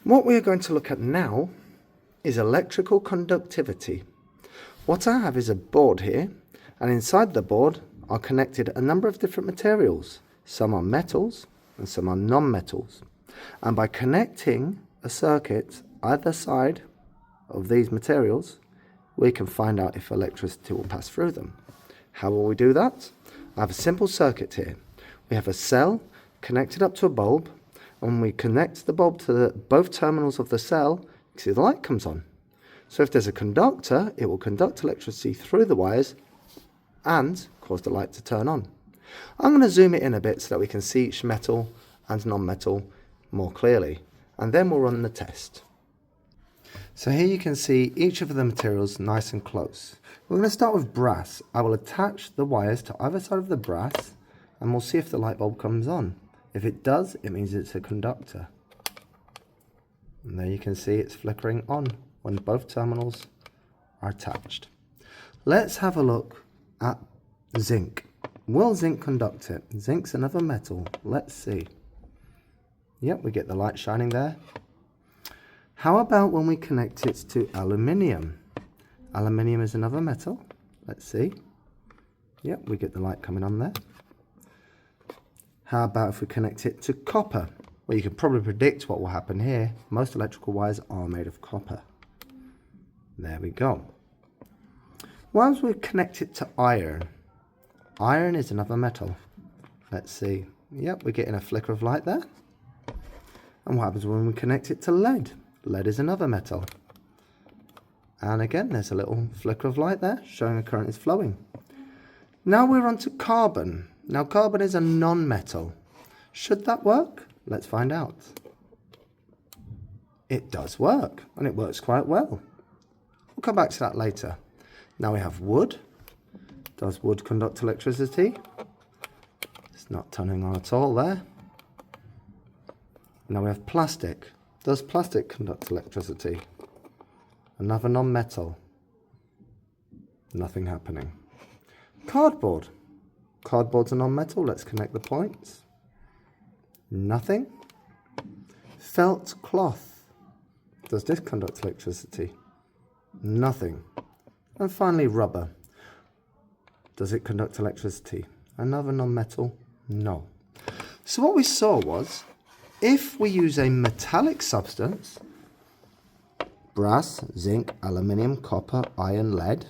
What we are going to look at now is electrical conductivity. What I have is a board here, and inside the board are connected a number of different materials. Some are metals and some are non-metals. And by connecting a circuit either side of these materials, we can find out if electricity will pass through them. How will we do that? I have a simple circuit here. We have a cell connected up to a bulb, and when we connect the bulb to both terminals of the cell, you can see the light comes on. So if there's a conductor, it will conduct electricity through the wires and cause the light to turn on. I'm going to zoom it in a bit so that we can see each metal and non-metal more clearly, and then we'll run the test. So here you can see each of the materials nice and close. We're going to start with brass. I will attach the wires to either side of the brass and we'll see if the light bulb comes on. If it does, it means it's a conductor. And there you can see it's flickering on when both terminals are attached. Let's have a look at zinc. Will zinc conduct it? Zinc's another metal. Let's see. Yep, we get the light shining there. How about when we connect it to aluminium? Aluminium is another metal. Let's see. Yep, we get the light coming on there. How about if we connect it to copper? Well, you can probably predict what will happen here. Most electrical wires are made of copper. There we go. Once we connect it to iron. Iron is another metal. Let's see. Yep, we're getting a flicker of light there. And what happens when we connect it to lead? Lead is another metal. And again, there's a little flicker of light there, showing the current is flowing. Now we're on to carbon. Now carbon is a non-metal. Should that work? Let's find out. It does work, and it works quite well. We'll come back to that later. Now we have wood. Does wood conduct electricity? It's not turning on at all there. Now we have plastic. Does plastic conduct electricity? Another non-metal. Nothing happening. Cardboard. Cardboard's a non-metal. Let's connect the points. Nothing. Felt cloth. Does this conduct electricity? Nothing. And finally rubber. Does it conduct electricity? Another non-metal? No. So what we saw was, if we use a metallic substance, brass, zinc, aluminium, copper, iron, lead,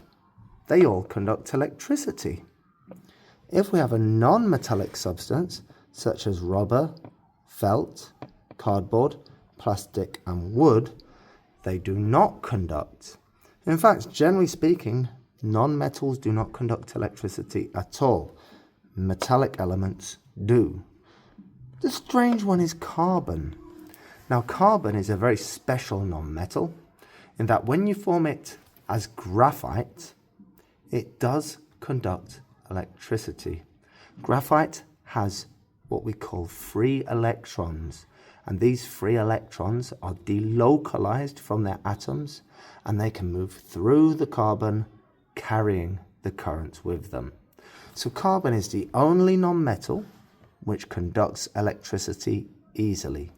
they all conduct electricity. If we have a non-metallic substance, such as rubber, felt, cardboard, plastic, and wood, they do not conduct. In fact, generally speaking, non-metals do not conduct electricity at all. Metallic elements do. The strange one is carbon. Now, carbon is a very special non-metal in that when you form it as graphite, it does conduct electricity. Graphite has what we call free electrons, and these free electrons are delocalized from their atoms, and they can move through the carbon, carrying the current with them. So carbon is the only non-metal which conducts electricity easily.